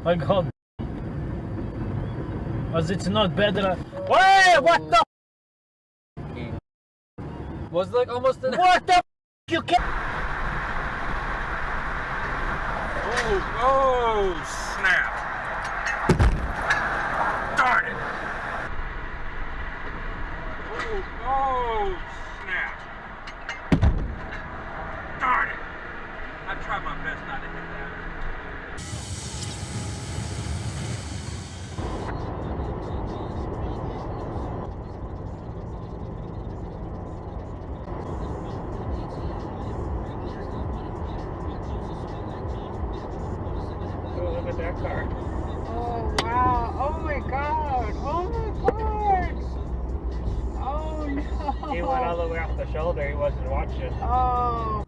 My God. Was it not better? Wait, what the? Was like almost an. What the? You can't. Oh, snap. Darn it. Oh, snap. Darn it. I tried my best not to hit that. Look at that car. Oh wow! Oh my God! Oh my God! Oh no! He went all the way off the shoulder. He wasn't watching. Oh.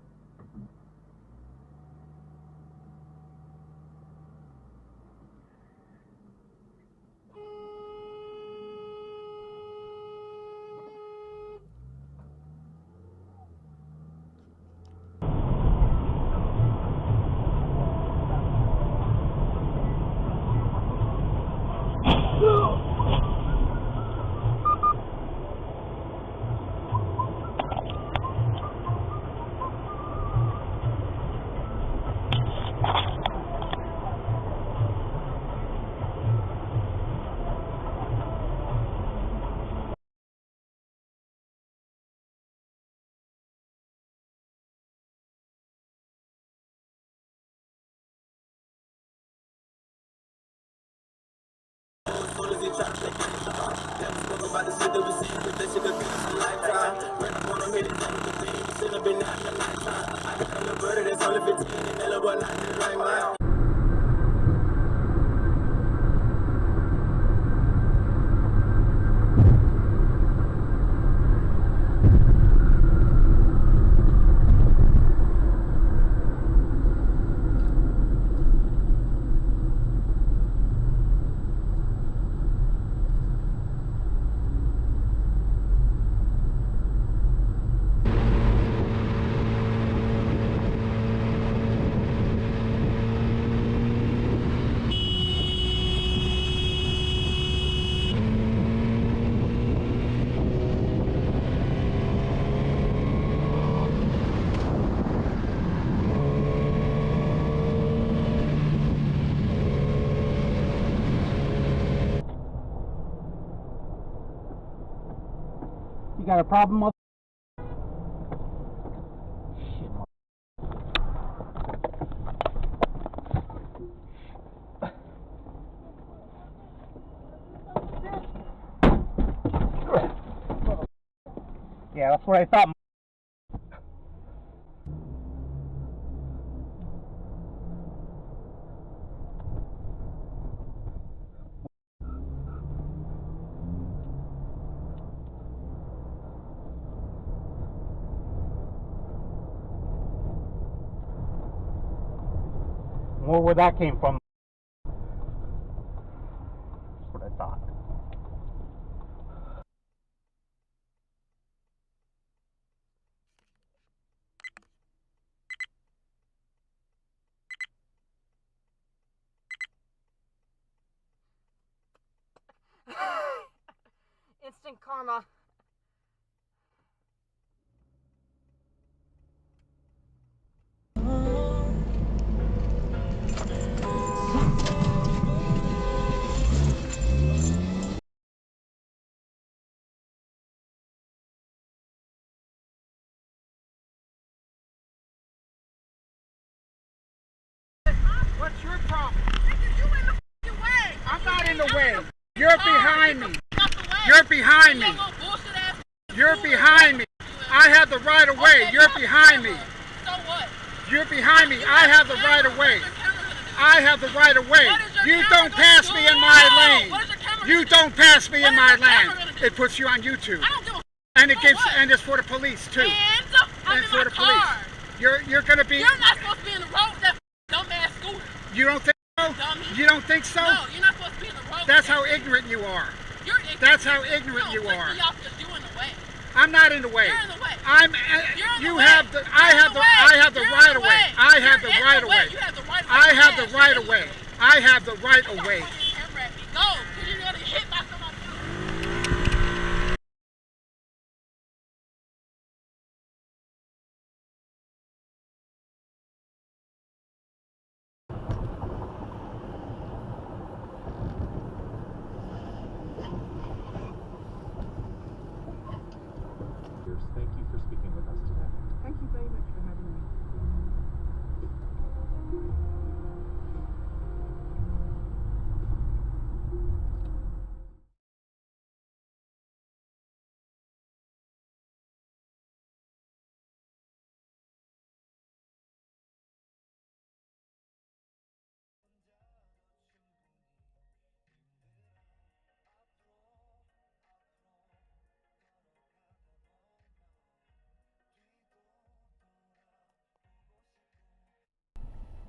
You got a problem with? Yeah, that's what I thought. Where that came from? That's what I thought. Instant karma. What's your problem? You in the f***ing way. I'm not in the way. You're behind me. You're behind me. You're behind me. I have the right of way. You're behind me. So what? You're behind me. I have the right of way. I have the right of way. You don't pass me in my lane. You don't pass me in my lane. It puts you on YouTube. I don't give a f***. And it gives, and it's for the police too. I'm And in for my the police. car. You're gonna be. You're not supposed to be in the road with that dumbass scooter. You don't think so? Dummy. You don't think so? No, you're not supposed to be in the road. That's with how that. ignorant you are. You're ignorant. That's how ignorant you No, are. piss me off 'cause you in the way. I'm not in the way. You're in the way. I'm. You're in the You way. have the. I You're have in the. way. I have the You're in right the of way. way. I have You're the in right the of way. way. You have the right of way. I have the Yes, right you're of way. in the way. I have the right of way. Camera at me. Go, because you're gonna get hit by somebody. Thank you for speaking with us today. Thank you very much for having me.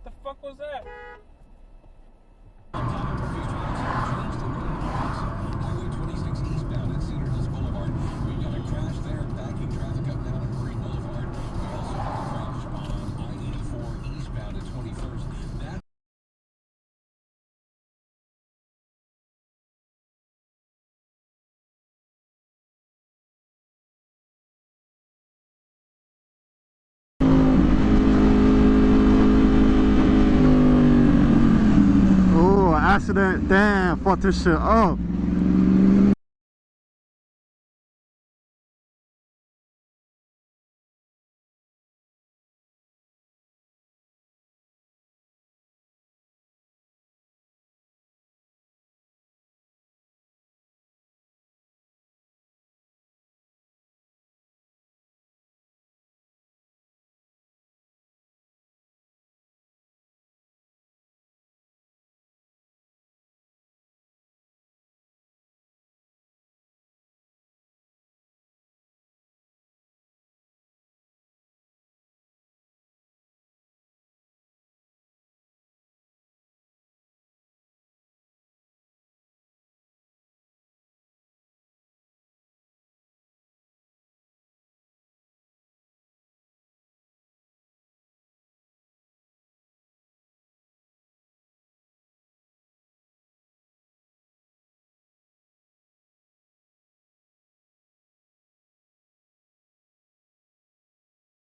The fuck was that? Highway 26 eastbound at Cedar Hills Boulevard. We got a crash there, backing traffic up down at Marine Boulevard. We also have a crash on I-84 eastbound at 21st. That Oh, accident. Damn, fucked this shit up.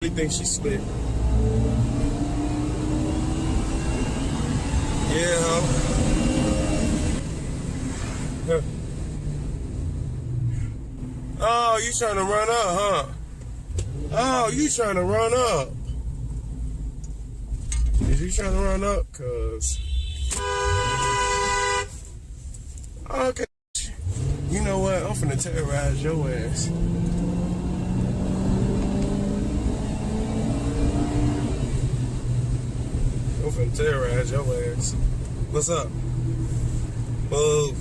really think she's slick. Yeah, huh? Oh, you trying to run up, huh? Oh, you trying to run up. Is you trying to run up? Cause okay. You know what? I'm finna terrorize your ass. I'm finna terrorize your ass. What's up? Move.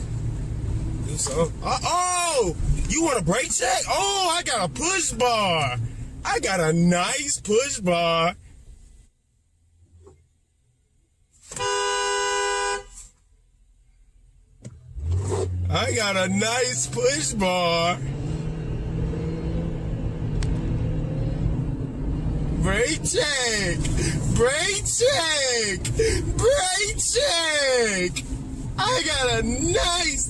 Do something. Oh! You want a brake check? Oh, I got a push bar. I got a nice push bar. I got a nice push bar. Brake check! Brake check! Brake check! I got a nice